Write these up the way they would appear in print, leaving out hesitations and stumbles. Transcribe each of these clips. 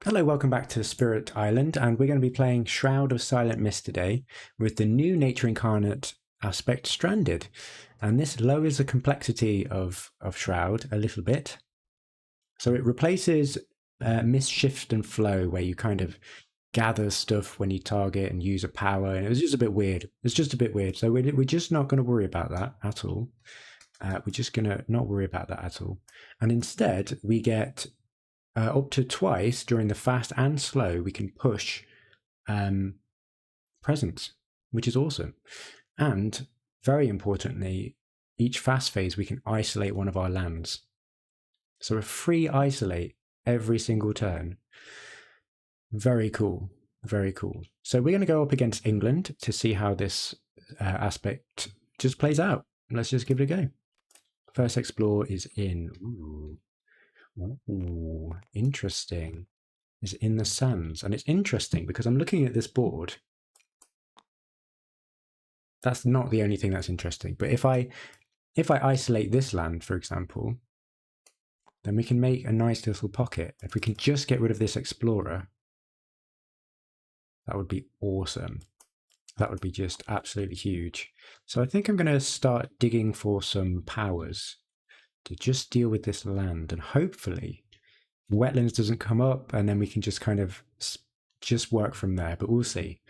Hello, welcome back to Spirit Island, and we're going to be playing Shroud of Silent Mist today with the new Nature Incarnate aspect Stranded. And this lowers the complexity of Shroud a little bit. So it replaces Mist Shift and Flow, where you kind of gather stuff when you target and use a power, and it was just a bit weird. It's just a bit weird. So we're just not going to worry about that at all. We're just going to not worry about that at all. And instead, we get up to twice during the fast and slow, we can push presence, which is awesome. And very importantly, each fast phase, we can isolate one of our lands. So a free isolate every single turn. Very cool. Very cool. So we're going to go up against England to see how this aspect just plays out. Let's just give it a go. First explore is in. Ooh, interesting. Is in the sands. And it's interesting because I'm looking at this board. That's not the only thing that's interesting. But if I isolate this land, for example, then we can make a nice little pocket. If we can just get rid of this explorer, that would be awesome. That would be just absolutely huge. So I think I'm going to start digging for some powers to just deal with this land, and hopefully wetlands doesn't come up, and then we can just kind of just work from there, but we'll see.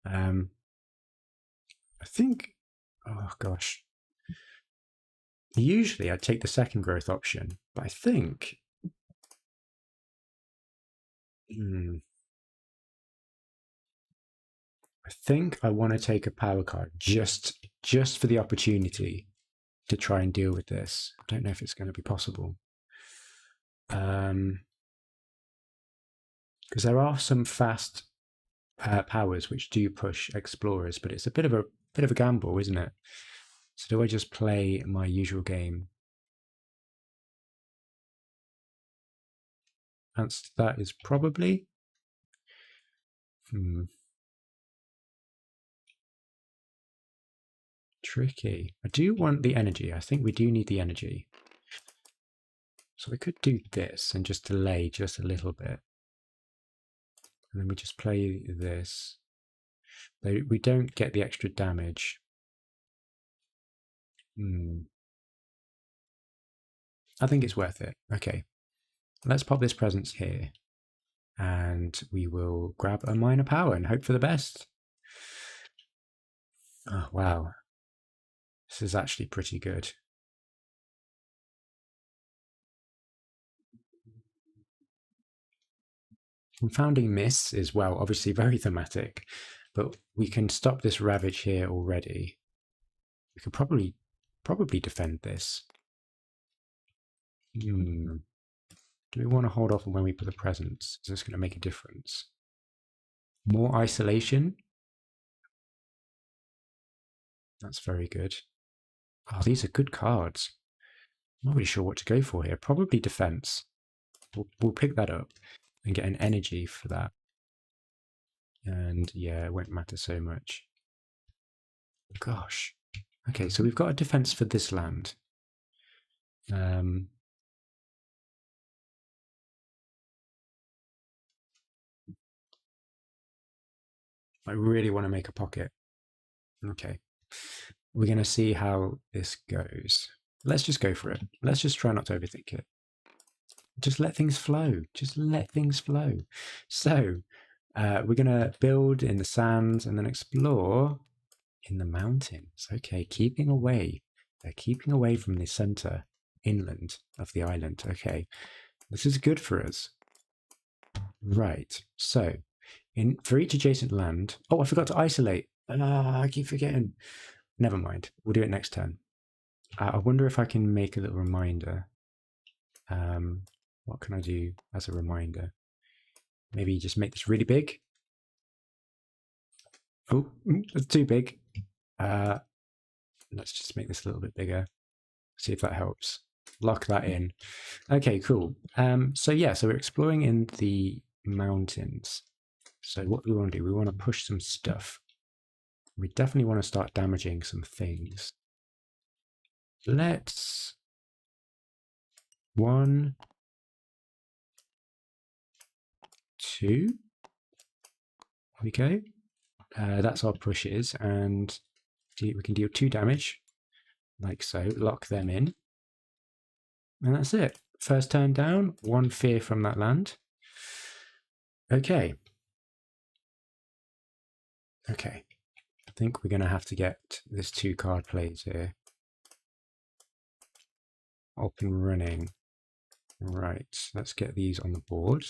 I think, oh gosh, usually I'd take the second growth option, but I think I want to take a power card just for the opportunity to try and deal with this. I don't know if it's going to be possible. Because there are some fast powers which do push explorers, but it's a bit of a gamble, isn't it? So do I just play my usual game? That is probably. Tricky. I do want the energy. I think we do need the energy. So we could do this and just delay just a little bit. And then we just play this. We don't get the extra damage. I think it's worth it. Okay. Let's pop this presence here. And we will grab a minor power and hope for the best. Oh, wow. This is actually pretty good. Confounding Mists is, well, obviously very thematic, but we can stop this Ravage here already. We could probably defend this. Do we want to hold off on when we put the presence? Is this going to make a difference? More isolation? That's very good. Oh, these are good cards. I'm not really sure what to go for here. Probably defense. We'll pick that up and get an energy for that. And yeah, it won't matter so much. Gosh. Okay, so we've got a defense for this land. I really want to make a pocket. Okay. We're going to see how this goes. Let's just go for it. Let's just try not to overthink it. Just let things flow. Just let things flow. So we're going to build in the sands and then explore in the mountains. Okay, keeping away. They're keeping away from the center inland of the island. Okay, this is good for us. Right, so for each adjacent land. Oh, I forgot to isolate. I keep forgetting. Never mind. We'll do it next turn. I wonder if I can make a little reminder. What can I do as a reminder? Maybe just make this really big. Oh, that's too big. Let's just make this a little bit bigger. See if that helps. Lock that in. Okay, cool. So we're exploring in the mountains. So what do we want to do? We want to push some stuff. We definitely want to start damaging some things. Let's 1, 2. There we go. That's our pushes, and we can deal 2 damage, like so. Lock them in. And that's it. First turn down, 1 fear from that land. Okay. Okay. I think we're going to have to get this 2 card plays here up and running. Right, let's get these on the board.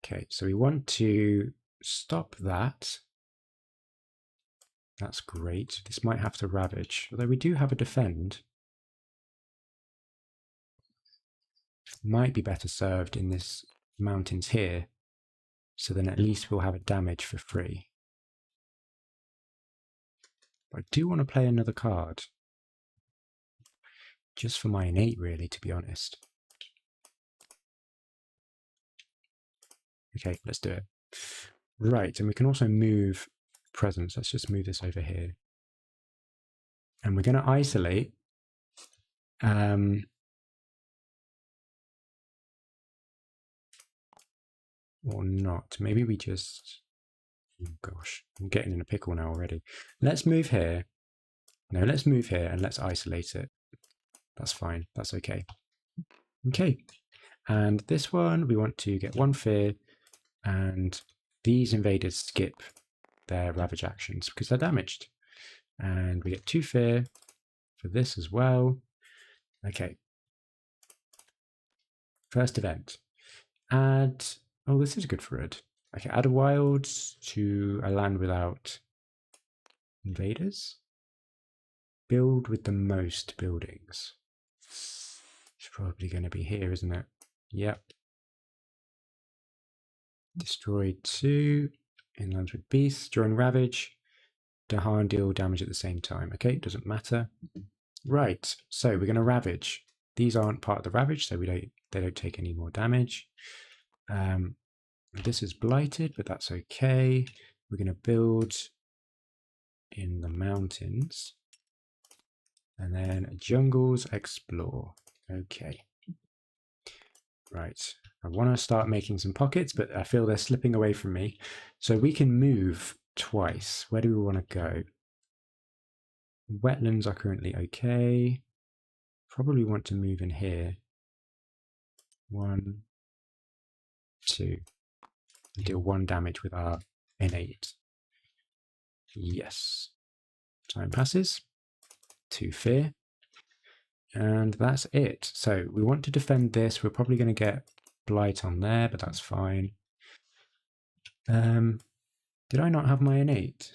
Okay, so we want to stop that. That's great. This might have to ravage, although we do have a defend. Might be better served in this mountains here, so then at least we'll have a damage for free. But I do want to play another card. Just for my innate, really, to be honest. Okay, let's do it. Right, and we can also move presence. Let's just move this over here. And we're going to isolate. Or not. Maybe we just... Oh gosh, I'm getting in a pickle now already. Let's move here. No, let's move here and let's isolate it. That's fine. That's okay. Okay. And this one, we want to get 1 fear, and these invaders skip their ravage actions because they're damaged. And we get 2 fear for this as well. Okay. First event. Add... Oh, this is good for it. Okay, add a wild to a land without invaders. Build with the most buildings. It's probably going to be here, isn't it? Yep. Destroy 2 in lands with beasts. During ravage, Dahan deal damage at the same time. Okay, doesn't matter. Right, so we're going to ravage. These aren't part of the ravage, so they don't take any more damage. This is blighted, but that's okay. We're going to build in the mountains. And then jungles, explore. Okay. Right. I want to start making some pockets, but I feel they're slipping away from me. So we can move twice. Where do we want to go? Wetlands are currently okay. Probably want to move in here. 1, 2. Deal 1 damage with our innate. Yes. Time passes. 2 fear. And that's it. So we want to defend this. We're probably going to get blight on there, but that's fine. Did I not have my innate?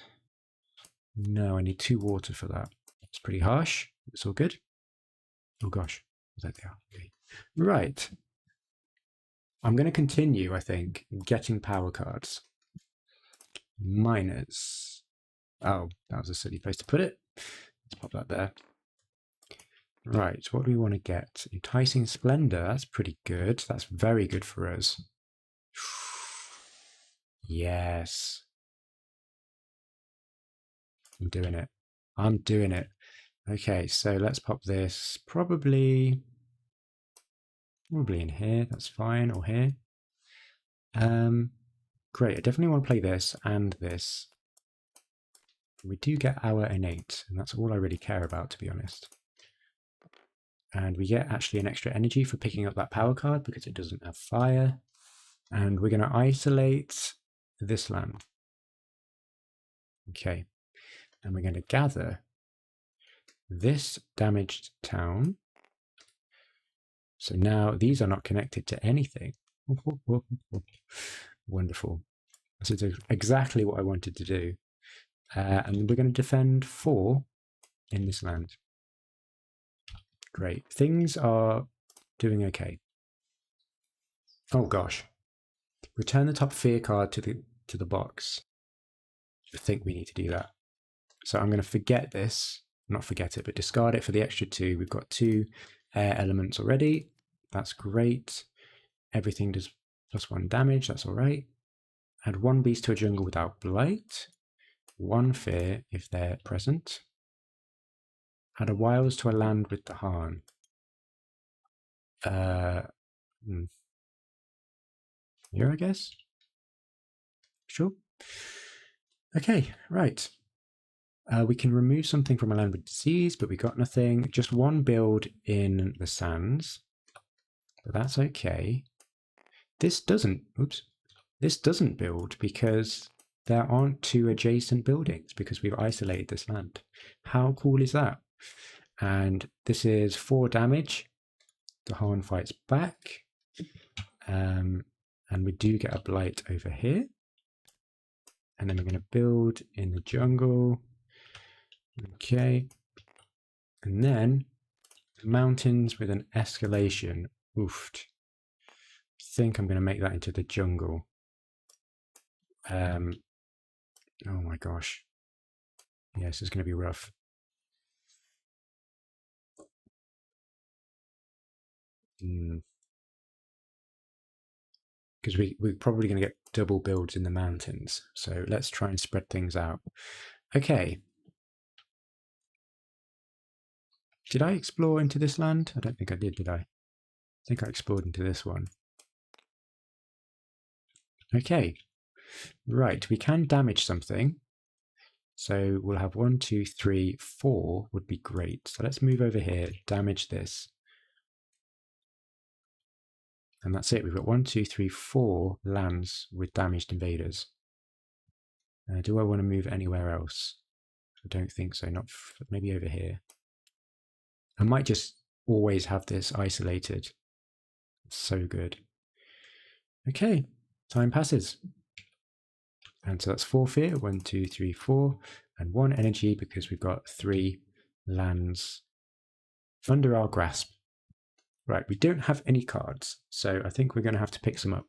No, I need 2 water for that. It's pretty harsh. It's all good. Oh gosh, there they are. Okay. Right. I'm going to continue, I think, getting power cards. Miners. Oh, that was a silly place to put it. Let's pop that there. Right, what do we want to get? Enticing Splendor, that's pretty good. That's very good for us. Yes. I'm doing it. I'm doing it. Okay, so let's pop this probably in here. That's fine, or here. Great, I definitely want to play this and this. We do get our innate, and that's all I really care about, to be honest. And we get actually an extra energy for picking up that power card because it doesn't have fire. And we're going to isolate this land. Okay. And we're going to gather this damaged town. So now these are not connected to anything. Wonderful. This is exactly what I wanted to do. And we're going to defend 4 in this land. Great. Things are doing okay. Oh gosh. Return the top fear card to the box. I think we need to do that. So I'm going to forget this. Not forget it, but discard it for the extra 2. We've got 2 air elements already. That's great. Everything does +1 damage. That's all right. Add 1 beast to a jungle without blight. 1 fear if they're present. Add a wilds to a land with Dahan. here, I guess. Sure. Okay, right. We can remove something from a land with disease, but we got nothing. Just one build in the sands, but that's okay. This doesn't, oops, this doesn't build because there aren't two adjacent buildings because we've isolated this land. How cool is that? And this is 4 damage. The Harn fights back. And we do get a blight over here. And then we're going to build in the jungle. Okay. And then mountains with an escalation. Oofed. I think I'm going to make that into the jungle. Oh my gosh. Yeah, this is going to be rough. Because we're probably going to get double builds in the mountains. So let's try and spread things out. Okay. Did I explore into this land? I don't think I did I? I think I explored into this one. Okay. Right, we can damage something. So we'll have 1, 2, 3, 4 would be great. So let's move over here, damage this. And that's it. We've got 1, 2, 3, 4 lands with damaged invaders. Do I want to move anywhere else? I don't think so. Not maybe over here. I might just always have this isolated. It's so good. Okay, time passes. And so that's 4 fear. 1, 2, 3, 4. And 1 energy because we've got 3 lands under our grasp. Right, we don't have any cards, so I think we're going to have to pick some up.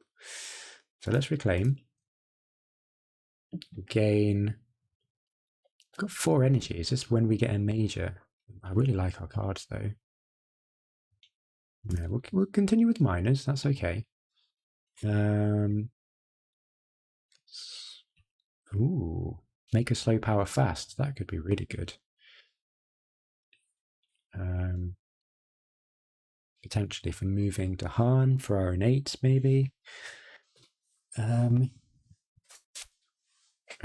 So let's reclaim. Gain. We've got 4 energy. Is this when we get a major? I really like our cards, though. Yeah, we'll continue with minors. That's okay. Ooh, make a slow power fast. That could be really good. Potentially for moving to Harn for our innate, maybe. I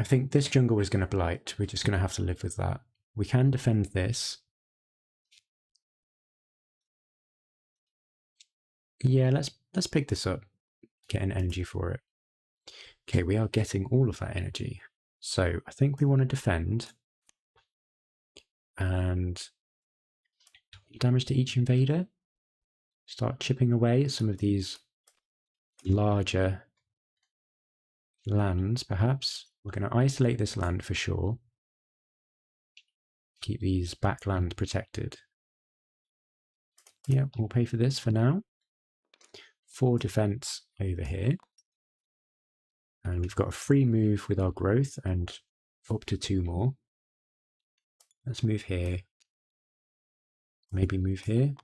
think this jungle is going to blight. We're just going to have to live with that. We can defend this. Yeah, let's pick this up. Get an energy for it. Okay, we are getting all of that energy. So I think we want to defend. And damage to each invader. Start chipping away at some of these larger lands, perhaps. We're going to isolate this land for sure. Keep these backland protected. Yeah, we'll pay for this for now. 4 defense over here. And we've got a free move with our growth and up to 2 more. Let's move here. Maybe move here.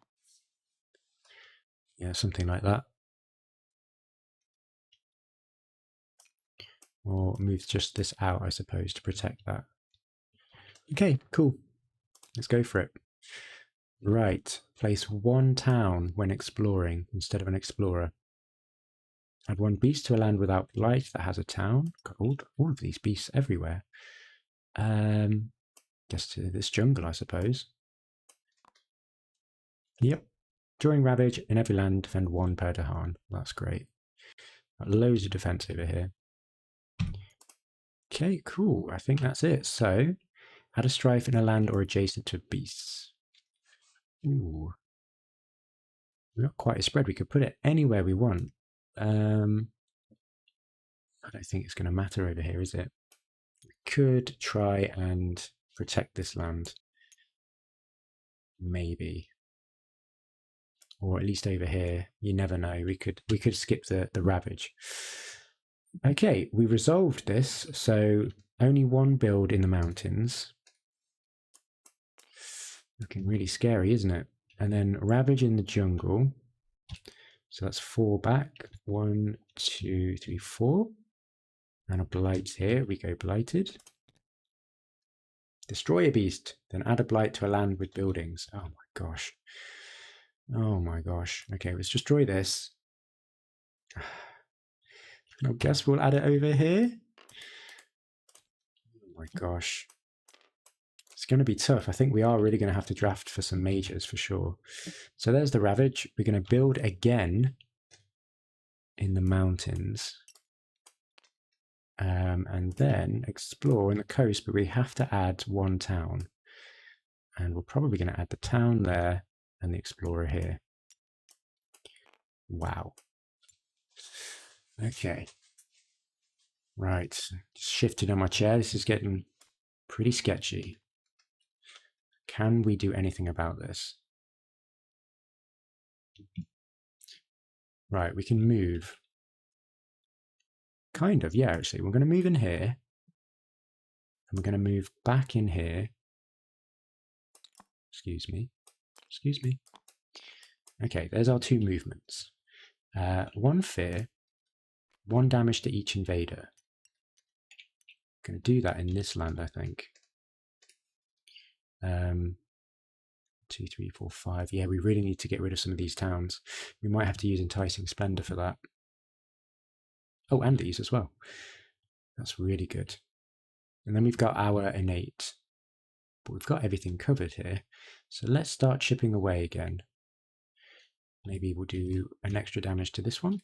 Yeah, something like that. Or move just this out, I suppose, to protect that. Okay, cool. Let's go for it. Right, place 1 town when exploring instead of an explorer. Add 1 beast to a land without blight that has a town. Got all of these beasts everywhere. Guess to this jungle, I suppose. Yep. During Ravage, in every land, defend 1 per Dahan. That's great. Got loads of defense over here. Okay, cool. I think that's it. So, add a strife in a land or adjacent to beasts. Ooh. We've got quite a spread. We could put it anywhere we want. I don't think it's going to matter over here, is it? We could try and protect this land. Maybe. Or at least over here. You never know. We could skip the Ravage. Okay, we resolved this. So only 1 build in the mountains. Looking really scary, isn't it? And then Ravage in the jungle. So that's 4 back. 1, 2, 3, 4. And a blight here. We go blighted. Destroy a beast. Then add a blight to a land with buildings. Oh my gosh. Oh my gosh. Okay, let's destroy this. I guess we'll add it over here. Oh my gosh. It's going to be tough. I think we are really going to have to draft for some majors for sure. So there's the Ravage. We're going to build again in the mountains. And then explore in the coast, but we have to add one town. And we're probably going to add the town there and the explorer here. Wow. Okay. Right. Just shifted on my chair. This is getting pretty sketchy. Can we do anything about this? Right, we can move. Kind of, yeah, actually. We're going to move in here. And we're going to move back in here. Excuse me. Excuse me. Okay, there's our two movements. One fear, one damage to each invader. Going to do that in this land, I think. 2, 3, 4, 5. Yeah, we really need to get rid of some of these towns. We might have to use Enticing Splendor for that. Oh, and these as well. That's really good. And then we've got our innate. But we've got everything covered here. So let's start chipping away again. Maybe we'll do an extra damage to this one.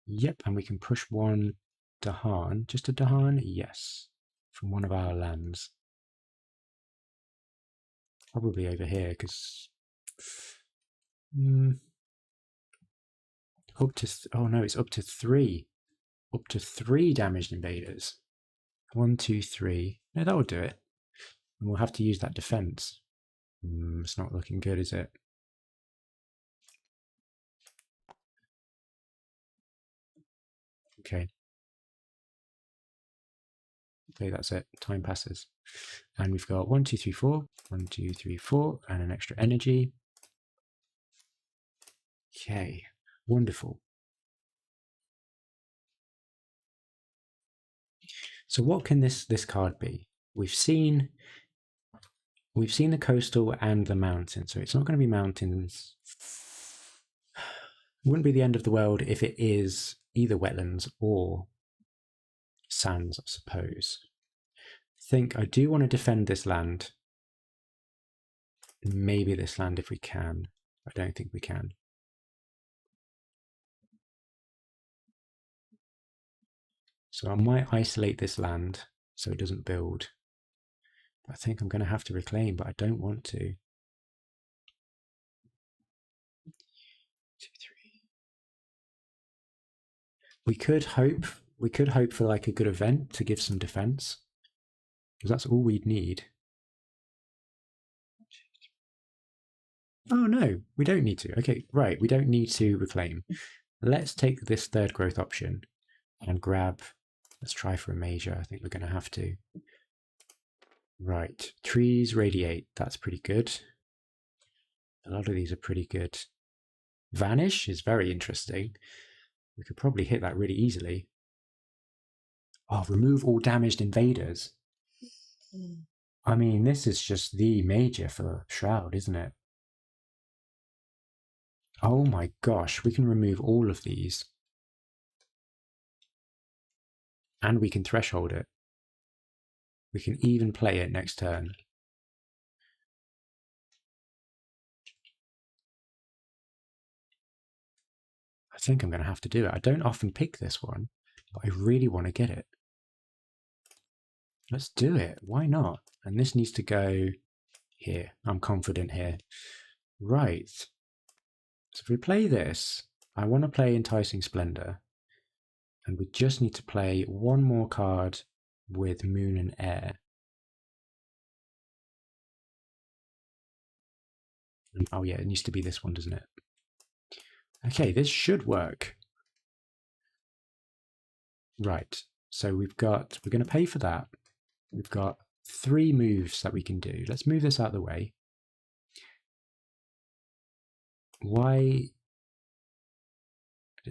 Yep, and we can push one Dahan. Just a Dahan? Yes. From one of our lands. Probably over here, because... up to... oh no, it's up to 3. Up to 3 damaged invaders. 1, 2, 3. No, that will do it. And we'll have to use that defense. It's not looking good, is it? Okay. Okay, that's it. Time passes. And we've got 1, 2, 3, 4. 1, 2, 3, 4. And an extra energy. Okay. Wonderful. So what can this card be? We've seen the coastal and the mountain, so it's not going to be mountains. It wouldn't be the end of the world if it is either wetlands or sands, I suppose. I do want to defend this land. Maybe this land if we can. I don't think we can. So I might isolate this land so it doesn't build. I think I'm going to have to reclaim, but I don't want to. 2, 3. We could hope for like a good event to give some defense, because that's all we'd need. Oh no, we don't need to. Okay, right, we don't need to reclaim. Let's take this third growth option and grab. Let's try for a major. I think we're going to have to. Right, trees radiate. That's pretty good. A lot of these are pretty good. Vanish is very interesting. We could probably hit that really easily. Oh, remove all damaged invaders. I mean, this is just the major for Shroud, isn't it? Oh my gosh, we can remove all of these. And we can threshold it. We can even play it next turn. I think I'm going to have to do it. I don't often pick this one, but I really want to get it. Let's do it. Why not? And this needs to go here. I'm confident here. Right. So if we play this, I want to play Enticing Splendor. And we just need to play one more card with Moon and Air. Oh yeah, it needs to be this one, doesn't it? Okay, this should work. Right, so we're going to pay for that. We've got 3 moves that we can do. Let's move this out of the way. Why?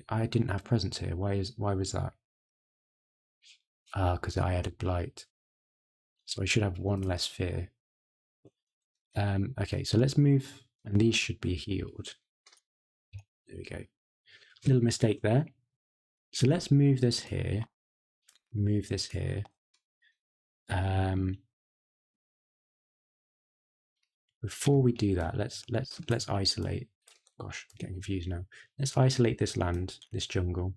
I didn't have presence here. Why was that? Because I added blight. So I should have 1 less fear. Okay, so let's move, and these should be healed. There we go. Little mistake there. So let's move this here. Move this here. Before we do that, let's isolate. Gosh, I'm getting confused now. Let's isolate this land, this jungle,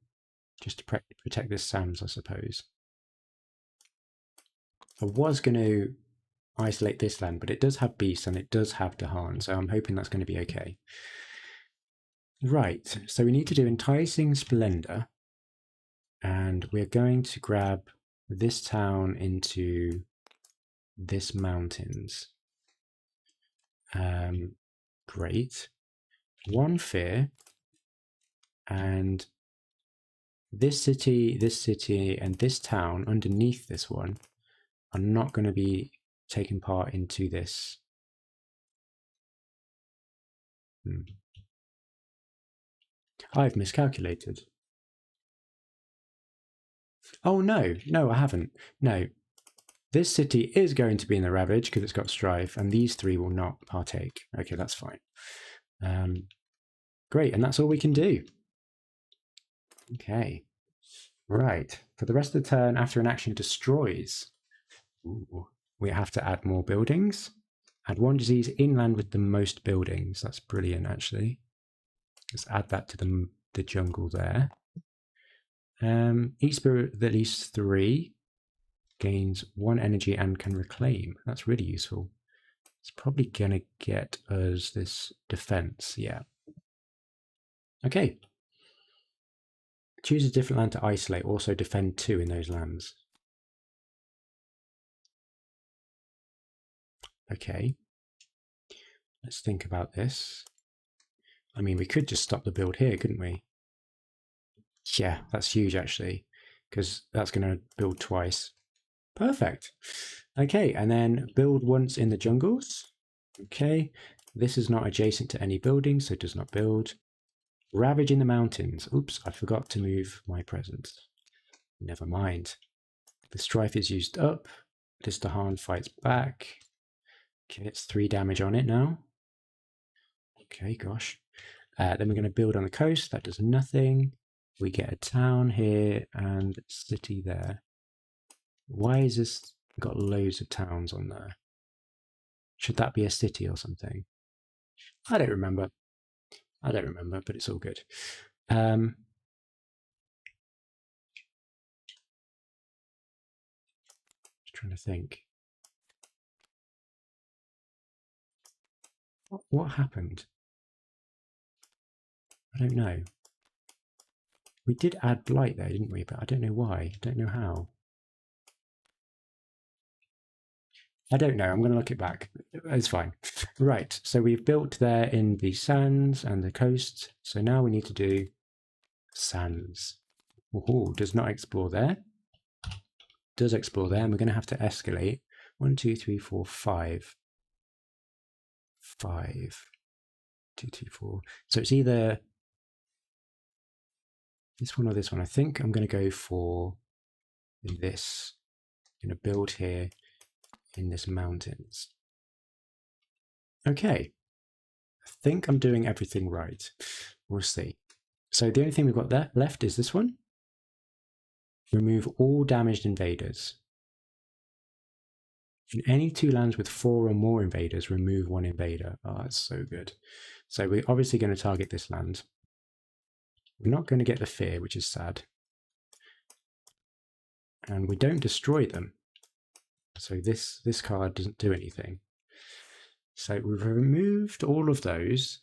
just to protect this sands, I suppose. I was going to isolate this land, but it does have beasts and it does have Dahan, so I'm hoping that's going to be okay. Right, so we need to do Enticing Splendor, and we're going to grab this town into this mountains. Great. One fear, and this city, and this town underneath this one are not going to be taking part into this. I've miscalculated. Oh no, I haven't. No, this city is going to be in the Ravage because it's got Strife, and these three will not partake. Okay, that's fine. Great, and that's all we can do. Okay, right. For the rest of the turn, after an action destroys, we have to add more buildings. Add one disease inland with the most buildings. That's brilliant, actually. Let's add that to the jungle there. Each spirit with at least 3 gains 1 energy and can reclaim. That's really useful. It's probably going to get us this defense. Yeah. Okay. Choose a different land to isolate. Also defend 2 in those lands. Okay. Let's think about this. I mean, we could just stop the build here, couldn't we? Yeah, that's huge, actually, because that's going to build twice. Perfect. Okay, and then build once in the jungles. Okay, this is not adjacent to any building, so it does not build. Ravage in the mountains. Oops, I forgot to move my presence. Never mind. The strife is used up. This Dahan fights back. Okay, it's 3 damage on it now. Okay, gosh. Then we're going to build on the coast. That does nothing. We get a town here and city there. Why is this got loads of towns on there? Should that be a city or something? I don't remember. But it's all good. Just trying to think. What happened? I don't know. We did add blight there, didn't we? But I don't know why. I don't know how. I don't know. I'm going to look it back. It's fine. Right. So we've built there in the sands and the coast. So now we need to do sands. Oh, does not explore there. Does explore there. And we're going to have to escalate. 1, 2, 3, 4, 5. 5. 2, 2, 4. So it's either this one or this one. I think I'm going to go for this. I'm going to build here in this mountains. Okay. I think I'm doing everything right. We'll see. So the only thing we've got there left is this one. Remove all damaged invaders. In any 2 lands with 4 or more invaders, remove 1 invader. Oh, that's so good. So we're obviously going to target this land. We're not going to get the fear, which is sad. And we don't destroy them. So this card doesn't do anything. So we've removed all of those.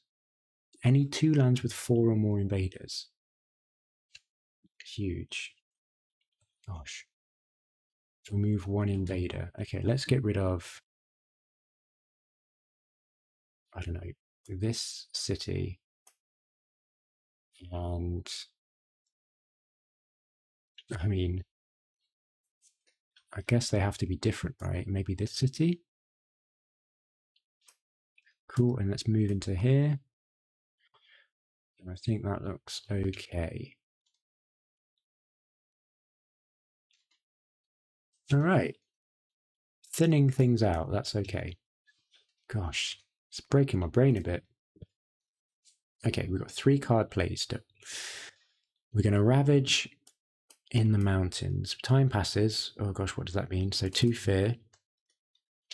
Any 2 lands with 4 or more invaders. Huge. Gosh. Remove 1 invader. Okay, let's get rid of, I don't know, this city. And I mean, I guess they have to be different, right? Maybe this city. Cool, and let's move into here. And I think that looks okay. All right. Thinning things out, that's okay. Gosh, it's breaking my brain a bit. Okay, we've got 3 card plays still. We're going to ravage in the mountains. Time passes. Oh gosh, what does that mean? So 2 fear.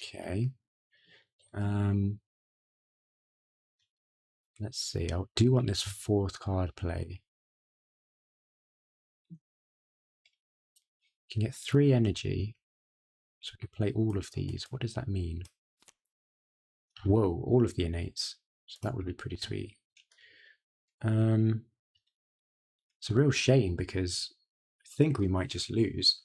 Okay. Let's see. I do want this 4th card play. Can get 3 energy. So I can play all of these. What does that mean? Whoa, all of the innates. So that would be pretty sweet. It's a real shame because I think we might just lose.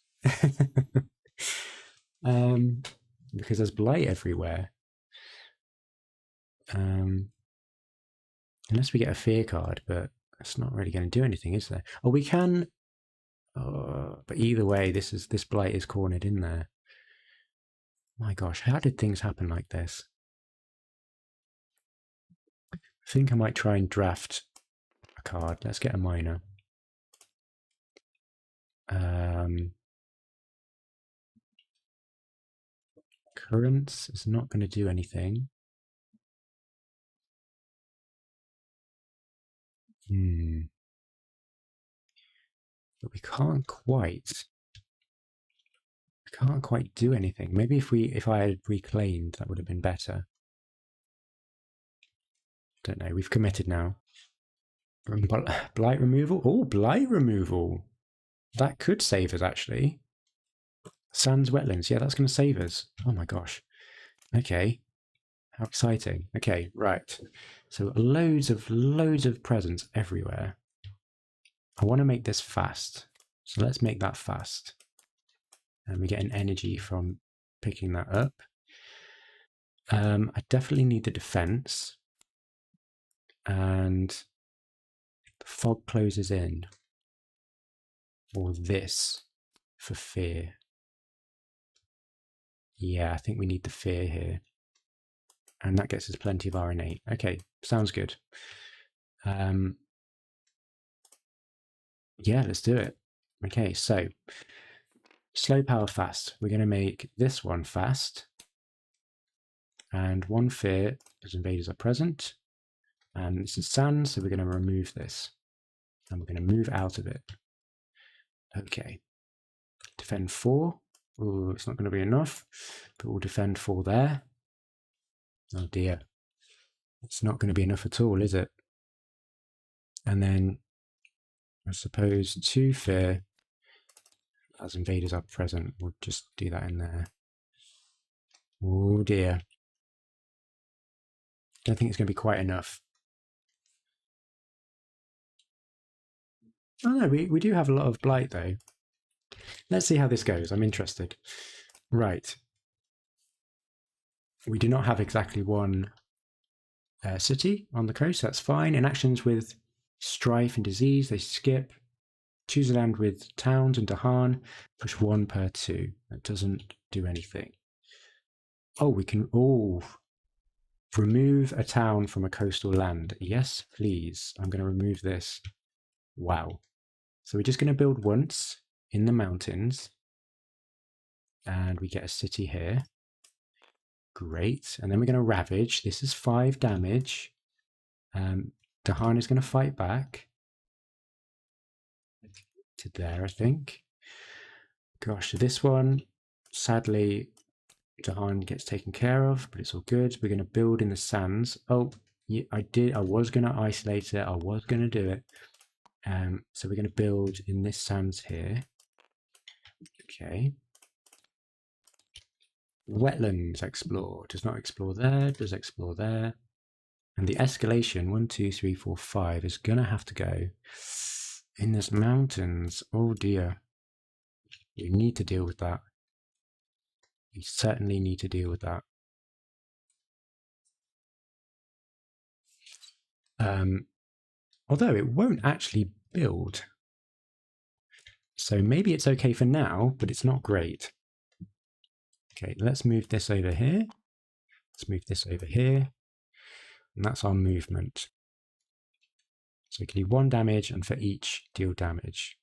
Because there's blight everywhere. Unless we get a fear card, but that's not really going to do anything, is there? Oh, we can. But either way, this blight is cornered in there. My gosh, how did things happen like this? I think I might try and draft a card. Let's get a minor. Currents is not going to do anything. But we can't quite do anything. Maybe if I had reclaimed, that would have been better. Don't know. We've committed now. Blight removal. Oh, blight removal. That could save us, actually. Sands wetlands. Yeah, that's going to save us. Oh my gosh. Okay. How exciting. Okay, right. So loads of presents everywhere. I want to make this fast. So let's make that fast. And we get an energy from picking that up. I definitely need the defense. And the fog closes in. Or this for fear. Yeah, I think we need the fear here. And that gets us plenty of RNA. Okay, sounds good. Yeah, let's do it. Okay, so slow power fast. We're going to make this one fast. And 1 fear as invaders are present. And this is sand, so we're going to remove this. And we're going to move out of it. Okay. Defend 4. Oh, it's not going to be enough, but we'll defend 4 there. Oh dear. It's not going to be enough at all, is it? And then I suppose 2 fear as invaders are present. We'll just do that in there. Oh dear. Don't think it's going to be quite enough. Oh no, we do have a lot of blight though. Let's see how this goes. I'm interested. Right. We do not have exactly one city on the coast. That's fine. In actions with strife and disease, they skip. Choose a land with towns and Dahan. Push 1 per 2. That doesn't do anything. Oh, we can... Oh. Remove a town from a coastal land. Yes, please. I'm going to remove this. Wow. So we're just going to build once in the mountains. And we get a city here. Great. And then we're going to ravage. This is 5 damage. Dahan is going to fight back. To there, I think. Gosh, this one, sadly, Dahan gets taken care of, but it's all good. We're going to build in the sands. Oh, yeah, I was going to isolate it. I was going to do it. So we're going to build in this sands here. Okay. Wetlands explore. Does not explore there. Does explore there. And the escalation, 1, 2, 3, 4, 5, is going to have to go in this mountains. Oh dear. We need to deal with that. We certainly need to deal with that. Although it won't actually build. So maybe it's okay for now, but it's not great. Okay, let's move this over here. Let's move this over here. And that's our movement. So we can do 1 damage, and for each, deal damage.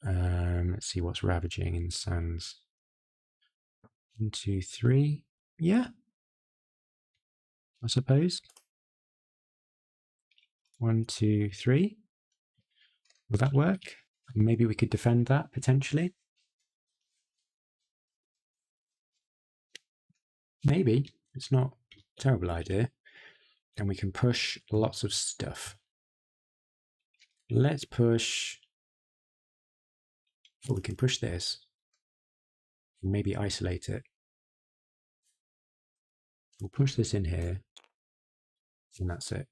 Let's see what's ravaging in the sands. 1, 2, 3. Yeah, I suppose. 1, 2, 3. Will that work? Maybe we could defend that, potentially? Maybe. It's not a terrible idea. And we can push lots of stuff. Let's push... Oh, we can push this. Maybe isolate it. We'll push this in here. And that's it.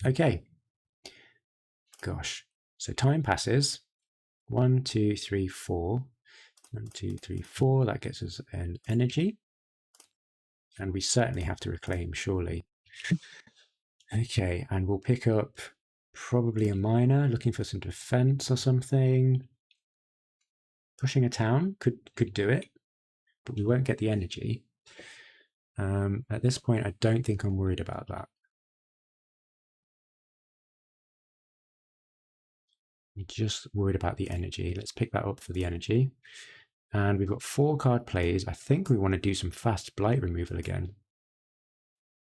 Okay. Gosh. So time passes. 1, 2, 3, 4. 1, 2, 3, 4. That gets us an energy. And we certainly have to reclaim, surely. Okay, and we'll pick up probably a miner, looking for some defense or something. Pushing a town could do it, but we won't get the energy. At this point, I don't think I'm worried about that. I'm just worried about the energy. Let's pick that up for the energy. And we've got 4 card plays. I think we want to do some fast blight removal again.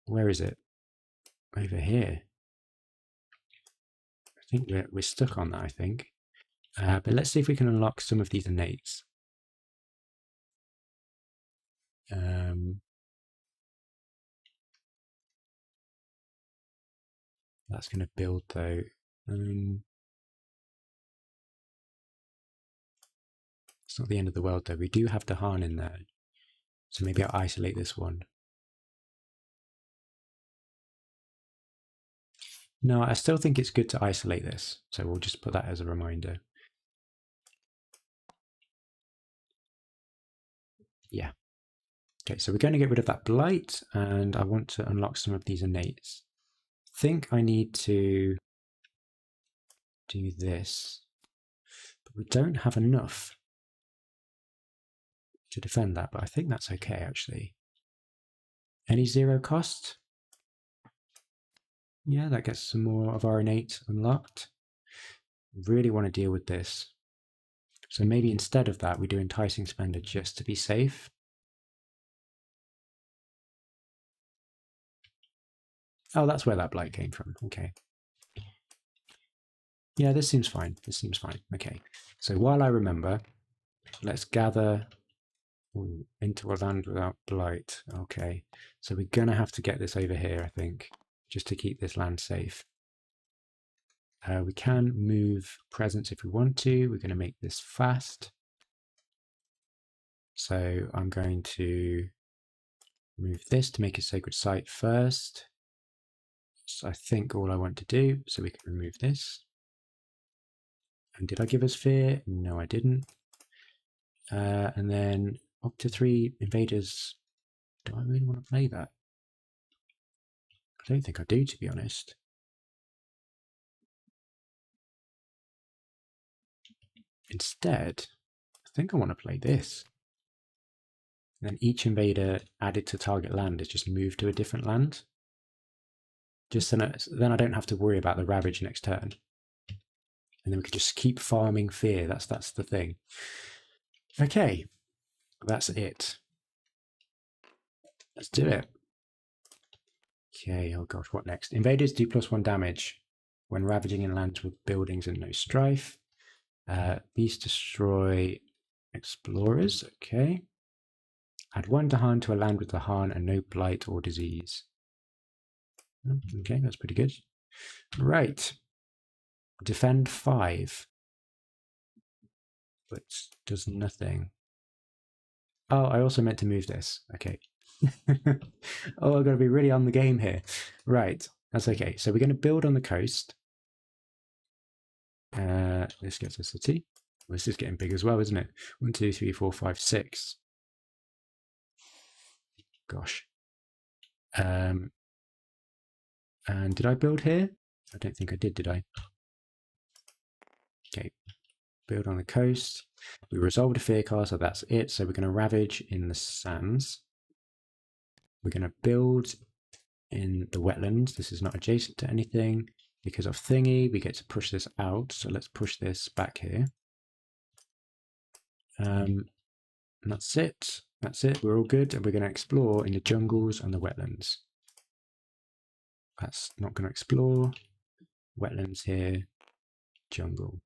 Where is it? Over here. I think we're stuck on that, I think. But let's see if we can unlock some of these innates. That's going to build, though. It's not the end of the world, though. We do have Dahan in there. So maybe I'll isolate this one. No, I still think it's good to isolate this. So we'll just put that as a reminder. Yeah. Okay, so we're going to get rid of that blight, and I want to unlock some of these innates. I think I need to do this, but we don't have enough to defend that, but I think that's okay, actually. Any 0 cost? Yeah, that gets some more of our innate unlocked. Really want to deal with this. So maybe instead of that, we do Enticing Splendor just to be safe. Oh, that's where that blight came from. Okay. Yeah, this seems fine. This seems fine. Okay. So while I remember, let's gather into a land without blight. Okay. So we're going to have to get this over here, I think, just to keep this land safe. We can move presence if we want to. We're going to make this fast. So I'm going to move this to make a sacred site first. So I think all I want to do, so we can remove this. And did I give us fear? No, I didn't. And then up to 3 invaders. Do I really want to play that? I don't think I do, to be honest. Instead, I think I want to play this. And then each invader added to target land is just moved to a different land. Just then I don't have to worry about the ravage next turn. And then we could just keep farming fear. That's the thing. Okay, that's it. Let's do it. Okay, oh gosh, what next? Invaders do +1 damage when ravaging in lands with buildings and no strife. Beast destroy explorers, okay. Add 1 Dahan to a land with Dahan and no blight or disease. Okay, that's pretty good. Right. Defend 5. But does nothing. Oh, I also meant to move this. Okay. Oh, I've got to be really on the game here. Right, that's okay. So we're going to build on the coast. This gets a city. Well, this is getting big as well, isn't it? 1, 2, 3, 4, 5, 6. Gosh. And did I build here? I don't think I did I? Okay. Build on the coast. We resolved a fear cast, so that's it. So we're going to ravage in the sands. We're going to build in the wetlands. This is not adjacent to anything. Because of thingy, we get to push this out. So let's push this back here. And that's it. That's it. We're all good. And we're going to explore in the jungles and the wetlands. That's not going to explore. Wetlands here. jungle.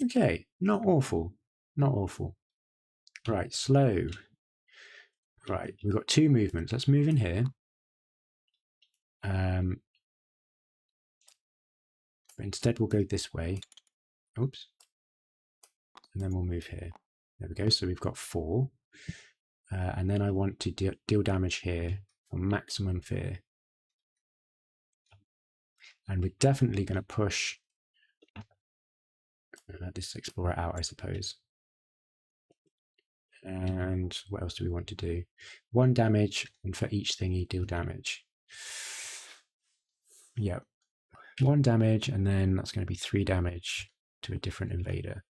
Okay, not awful. Not awful. Right, slow. Right, we've got 2 movements. Let's move in here. But instead, we'll go this way. Oops. And then we'll move here. There we go. So we've got 4. And then I want to deal damage here for maximum fear. And we're definitely going to push this explorer out, I suppose. And what else do we want to do? 1 damage, and for each thingy, deal damage. Yep. 1 damage, and then that's going to be 3 damage to a different invader.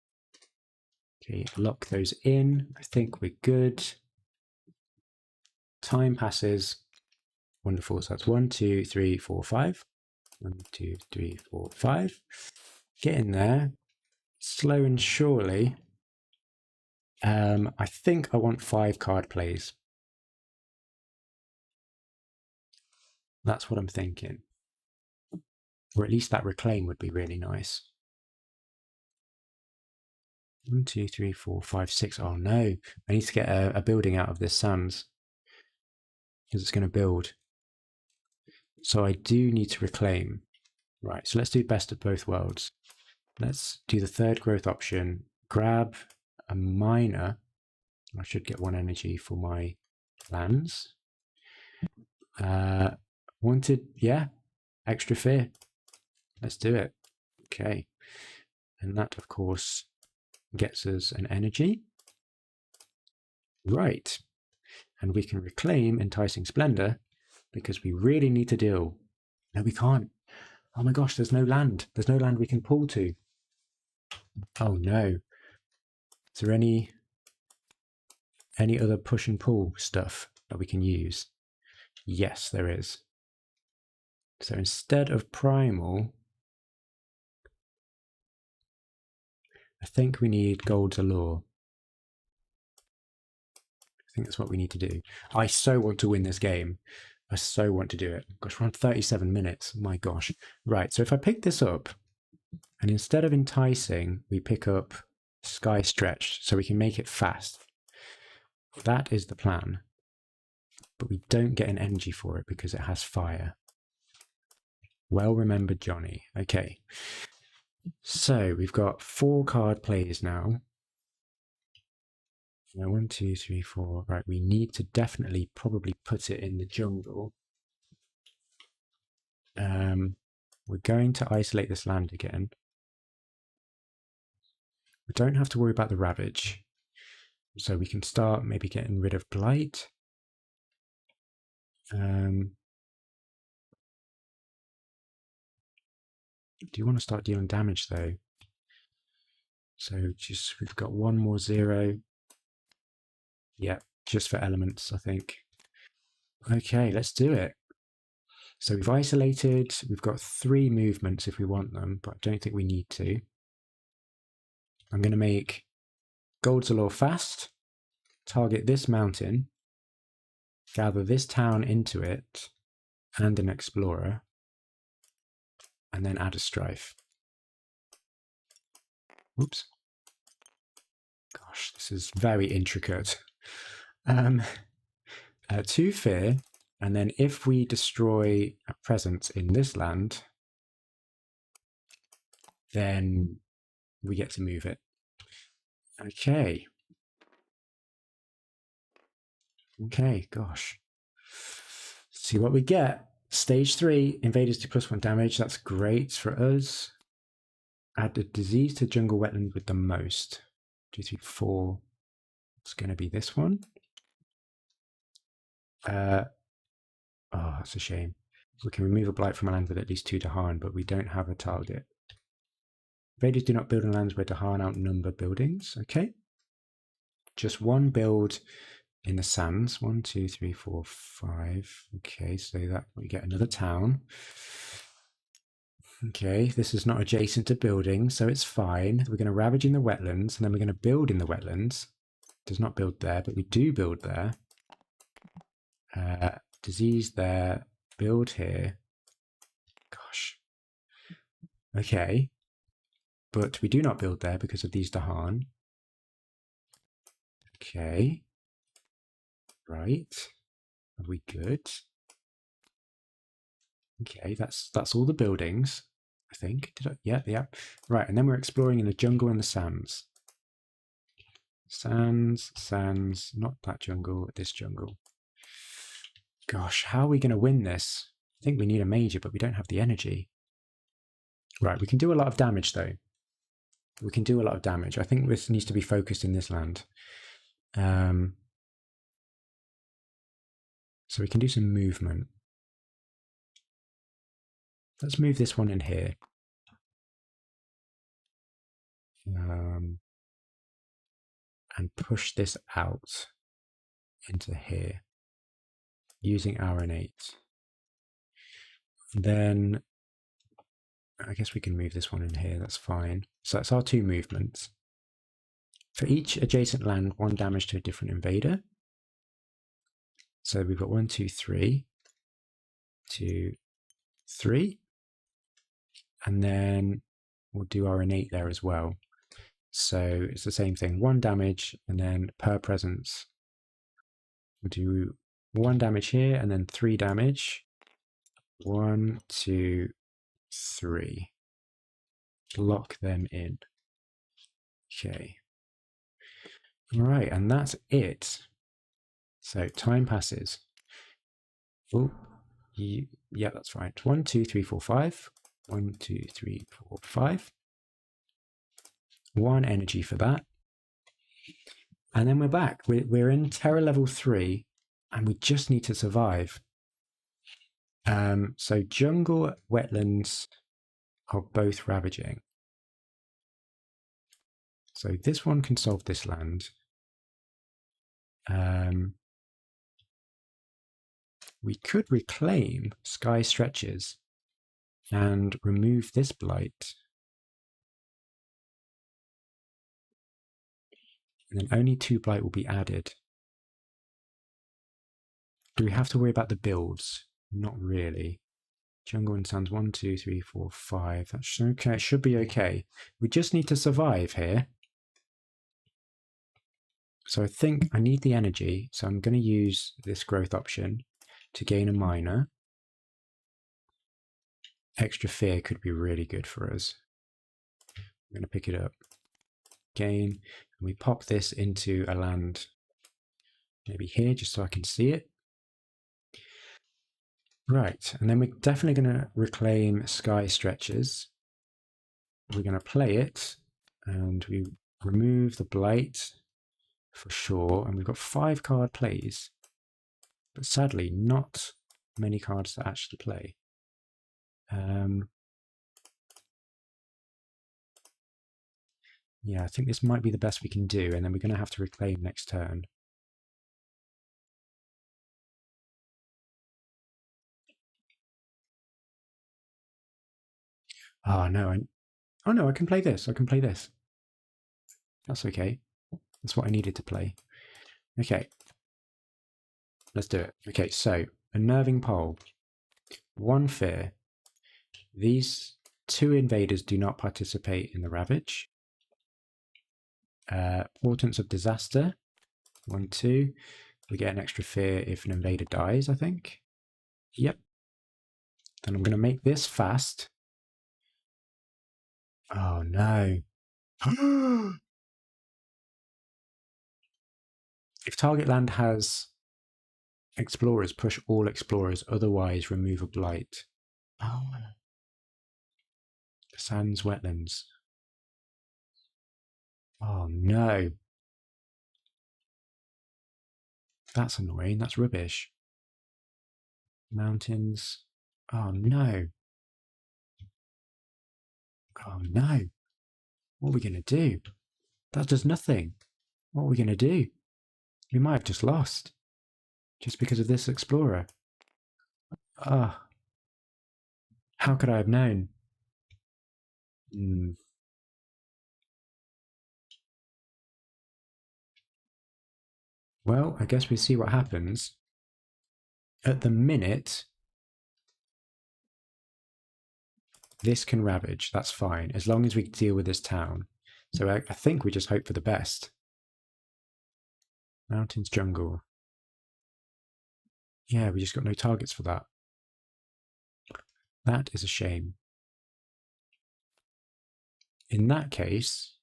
Okay, lock those in. I think we're good. Time passes. Wonderful. So that's 1, 2, 3, 4, 5. 1, 2, 3, 4, 5. Get in there. Slow and surely. I think I want 5 card plays. That's what I'm thinking. Or at least that reclaim would be really nice. 1, 2, 3, 4, 5, 6. Oh no. I need to get a building out of this sands. Because it's going to build. So I do need to reclaim. Right, so let's do best of both worlds. Let's do the 3rd growth option. Grab a miner. I should get 1 energy for my lands. Wanted, yeah, extra fear. Let's do it. Okay. And that, of course, gets us an energy. Right. And we can reclaim Enticing Splendor because we really need to deal. No, we can't. Oh my gosh, there's no land. There's no land we can pull to. Oh no. Is there any other push and pull stuff that we can use? Yes, there is. So instead of primal, I think we need Gold's Allure. I think that's what we need to do. I so want to win this game. I so want to do it. Gosh, we're on 37 minutes. My gosh. Right, so if I pick this up, and instead of enticing, we pick up Sky Stretch, so we can make it fast. That is the plan. But we don't get an energy for it because it has fire. Well remembered, Johnny. Okay. So we've got 4 card plays now. 1, 2, 3, 4. Right, we need to definitely probably put it in the jungle. We're going to isolate this land again. We don't have to worry about the Ravage. So we can start maybe getting rid of Blight. Do you want to start dealing damage though? So just, we've got 1 more 0. Yeah, just for elements, I think. Okay, let's do it. So we've isolated, we've got 3 movements if we want them, but I don't think we need to. I'm going to make Gold's Allure fast, target this mountain, gather this town into it, and an explorer, and then add a strife. Oops. Gosh, this is very intricate. 2 fear, and then if we destroy a presence in this land, then we get to move it. Okay. Okay, gosh. See what we get. Stage 3, invaders do +1 damage. That's great for us. Add a disease to jungle wetland with the most. 2, 3, 4. It's going to be this one. Oh, that's a shame. We can remove a blight from a land with at least 2 Dahan, but we don't have a target. Invaders do not build on lands where Dahan outnumber buildings. Okay. Just 1 build in the sands. 1, 2, 3, 4, 5. Okay, so that we get another town. Okay, this is not adjacent to building, so it's fine. We're going to ravage in the wetlands, and then we're going to build in the wetlands. Does not build there, but we do build there. Disease there. Build here. Gosh. Okay. but we do not build there because of these Dahan. Okay. Right. Are we good? Okay, that's all the buildings, I think. Did I? Yeah, yeah. Right, and then we're exploring in the jungle and the sands. Sands, not that jungle, this jungle. Gosh, how are we going to win this? I think we need a major, but we don't have the energy. Right, we can do a lot of damage, though. We can do a lot of damage. I think this needs to be focused in this land. So we can do some movement. Let's move this one in here. And push this out into here using our innate. Then I guess we can move this one in here, that's fine. So that's our 2 movements. For each adjacent land, 1 damage to a different invader. So we've got 1, 2, 3, 2, 3. And then we'll do our innate there as well. So it's the same thing, 1 damage, and then per presence, we'll do 1 damage here, and then 3 damage. 1, 2, 3. Lock them in. Okay. All right, and that's it. So time passes. Oh, yeah, that's right. 1, 2, 3, 4, 5. 1, 2, 3, 4, 5. 1 energy for that. And then we're back. We're in terror level 3, and we just need to survive. So jungle, wetlands are both ravaging. So this one can solve this land. We could reclaim Sky Stretches and remove this blight. And then only 2 blight will be added. Do we have to worry about the builds? Not really. Jungle and sands, 1, 2, 3, 4, 5. That's okay. It should be okay. We just need to survive here. So I think I need the energy. So I'm going to use this growth option to gain a minor. Extra fear could be really good for us. I'm going to pick it up. Gain. And we pop this into a land maybe here just so I can see it. Right, and then we're definitely going to reclaim Sky Stretches. We're going to play it, and we remove the blight for sure. And we've got 5 card plays, but sadly not many cards to actually play. Yeah, I think this might be the best we can do, and then we're going to have to reclaim next turn. Oh no, oh no, I can play this. I can play this. That's okay. That's what I needed to play. Okay. Let's do it. Okay, so Unnerving Pole. 1 fear. These 2 invaders do not participate in the Ravage. Portents of Disaster. 1, 2. We get an extra fear if an invader dies, I think. Yep. Then I'm going to make this fast. Oh no. If target land has explorers, push all explorers, otherwise remove a blight. Oh. Sands, wetlands. Oh no. That's annoying, that's rubbish. Mountains. Oh no. Oh no. What are we going to do? That does nothing. What are we going to do? We might have just lost. Just because of this explorer. Ah. How could I have known? Well, I guess we see what happens. At the minute, this can ravage. That's fine, as long as we deal with this town. So I think we just hope for the best. Mountains, jungle. Yeah, we just got no targets for that. That is a shame. In that case,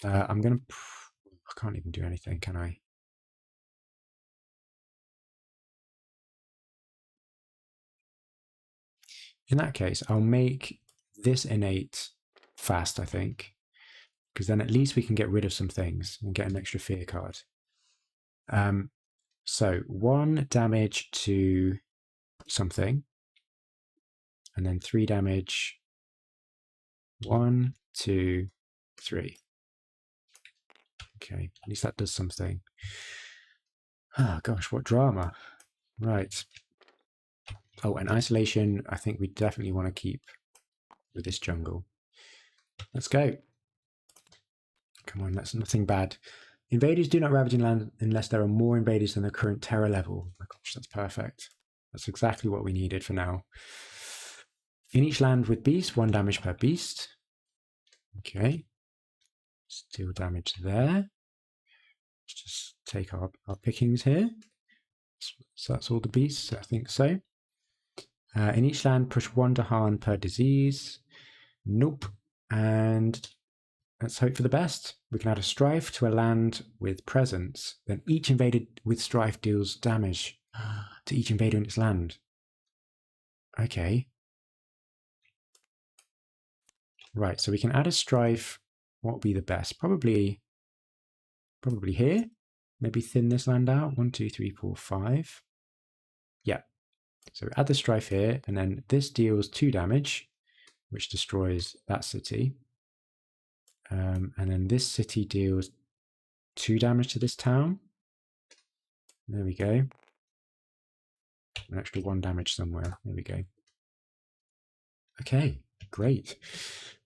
I'm going to... I can't even do anything, can I? In that case, I'll make this innate fast, I think, because then at least we can get rid of some things and get an extra fear card. So 1 damage to something, and then 3 damage. 1, 2, 3. Okay, at least that does something. Ah, gosh, what drama. Right. Oh, and isolation, I think we definitely want to keep with this jungle. Let's go. Come on, that's nothing bad. Invaders do not ravage in land unless there are more invaders than the current terror level. Oh my gosh, that's perfect. That's exactly what we needed for now. In each land with beast, 1 damage per beast. Okay. Still damage there. Let's just take our pickings here. So that's all the beasts, I think so. In each land, push 1 Dahan per disease. Nope. And let's hope for the best. We can add a strife to a land with presence. Then each invader with strife deals damage to each invader in its land. Okay. Right, so we can add a strife. What would be the best? Probably here. Maybe thin this land out. 1, 2, 3, 4, 5. Yeah. So add the strife here, and then this deals 2 damage, which destroys that city. And then this city deals 2 damage to this town. There we go. An extra 1 damage somewhere. There we go. Okay, great.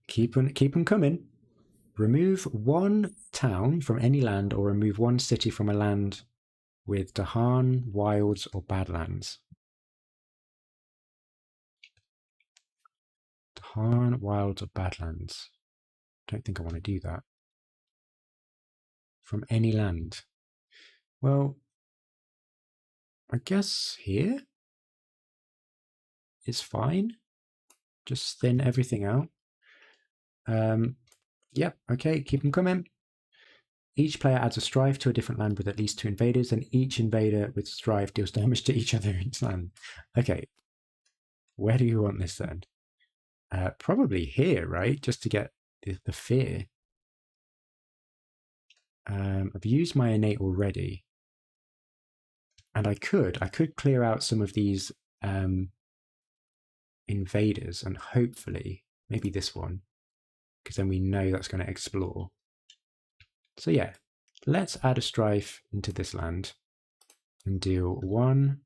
Keep them coming. Remove 1 town from any land, or remove 1 city from a land with Dahan, Wilds, or Badlands. Dahan, Wilds, or Badlands. Don't think I want to do that. From any land. Well, I guess here is fine. Just thin everything out. Yep, okay, keep them coming. Each player adds a strife to a different land with at least 2 invaders, and each invader with strife deals damage to each other in its land. Okay, where do you want this then? Probably here, right? Just to get the fear. I've used my innate already. And I could clear out some of these invaders, and hopefully, maybe this one, because then we know that's going to explore. So yeah, let's add a strife into this land and deal 1,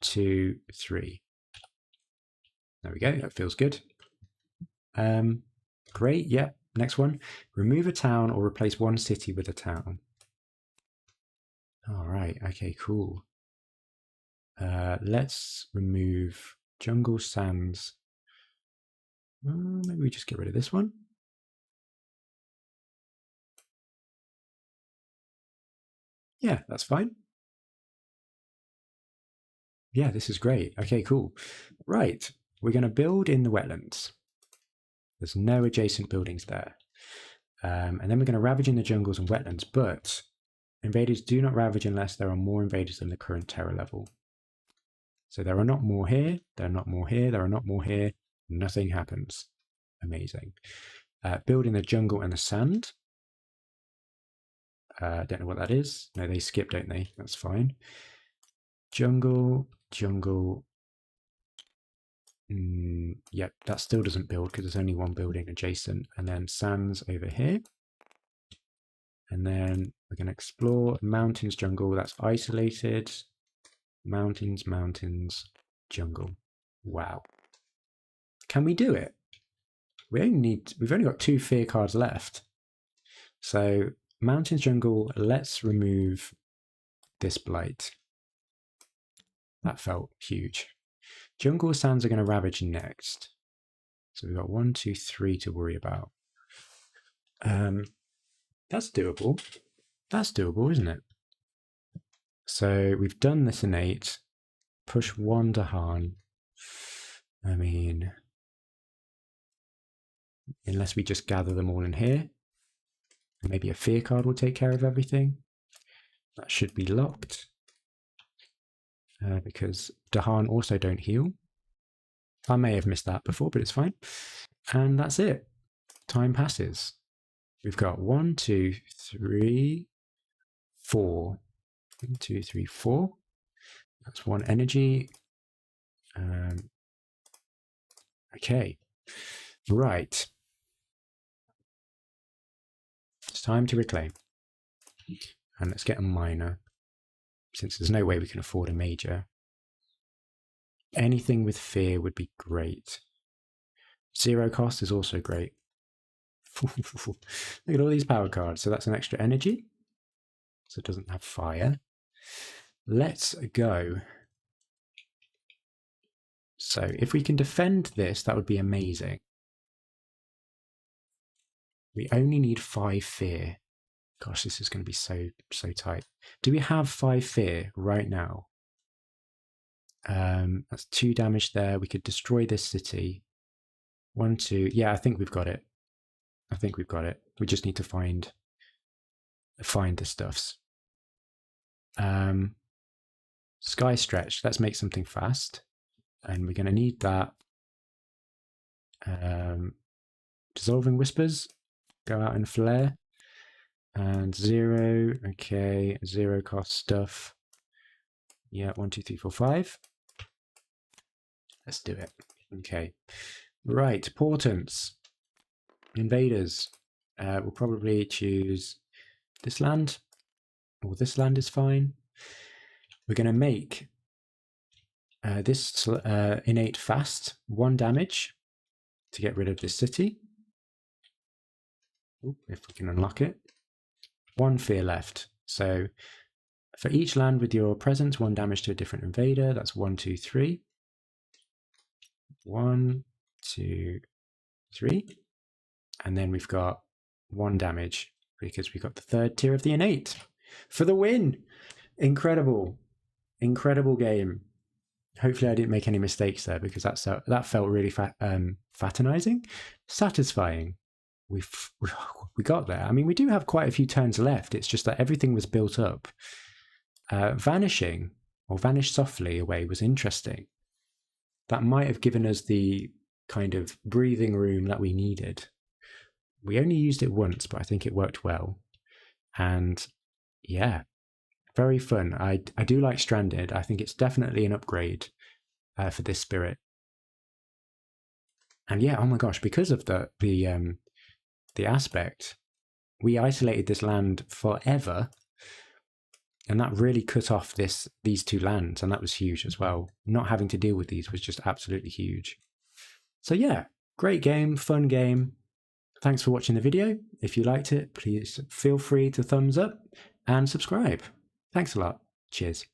2, 3. There we go, that feels good. Great, yeah, next one. Remove a town or replace 1 city with a town. All right, okay, cool. Let's remove Jungle Sands. Maybe we just get rid of this one. Yeah, that's fine. Yeah, this is great. Okay, cool. Right, we're going to build in the wetlands. There's no adjacent buildings there. And then we're going to ravage in the jungles and wetlands, but invaders do not ravage unless there are more invaders than the current terror level. So there are not more here, there are not more here, there are not more here. Nothing happens. Amazing. Build in the jungle and the sand. Don't know what that is. No, they skip, don't they? That's fine. Jungle, jungle. Yep, that still doesn't build because there's only 1 building adjacent. And then sands over here. And then we're going to explore mountains, jungle. That's isolated. Mountains, mountains, jungle. Wow. Can we do it? We've only got 2 fear cards left. So mountains, jungle, let's remove this blight. That felt huge. Jungle sands are going to ravage next. So we've got 1, 2, 3 to worry about. That's doable. That's doable, isn't it? So we've done this innate. Push 1 Dahan. I mean, unless we just gather them all in here. Maybe a fear card will take care of everything. That should be locked. Because Dahan also don't heal. I may have missed that before, but it's fine. And that's it. Time passes. We've got 1, 2, 3, 4. 1, 2, 3, 4. That's 1 energy. Okay. Right. It's time to reclaim. And let's get a minor, since there's no way we can afford a major. Anything with fear would be great. 0 cost is also great. Look at all these power cards. So that's an extra energy. So it doesn't have fire. Let's go. So if we can defend this, that would be amazing. We only need 5 fear. Gosh, this is going to be so tight. Do we have 5 fear right now? That's 2 damage there. We could destroy this city. 1, 2. Yeah, I think we've got it. I think we've got it. We just need to find the stuffs. Sky stretch. Let's make something fast. And we're going to need that. Dissolving Whispers. Go out and flare. And 0. Okay. 0 cost stuff. Yeah, 1, 2, 3, 4, 5. Let's do it. Okay. Right. Portents. Invaders. We'll probably choose this land. Or this land is fine. We're going to make this innate fast. 1 damage to get rid of this city. Ooh, if we can unlock it. 1 fear left. So for each land with your presence, 1 damage to a different invader. That's 1, 2, 3. 1, 2, 3. And then we've got 1 damage because we've got the 3rd tier of the innate for the win. Incredible. Incredible game. Hopefully I didn't make any mistakes there, because that felt really fraternizing. Satisfying. We got there. I mean, we do have quite a few turns left. It's just that everything was built up. Vanishing, or vanish softly away, was interesting. That might have given us the kind of breathing room that we needed. We only used it once, but I think it worked well. And yeah, very fun. I do like Stranded. I think it's definitely an upgrade for this spirit. And yeah, oh my gosh, because of the aspect, we isolated this land forever, and that really cut off these 2 lands, and that was huge as well. Not having to deal with these was just absolutely huge. So yeah, great game, fun game. Thanks for watching the video. If you liked it, please feel free to thumbs up and subscribe. Thanks a lot. Cheers.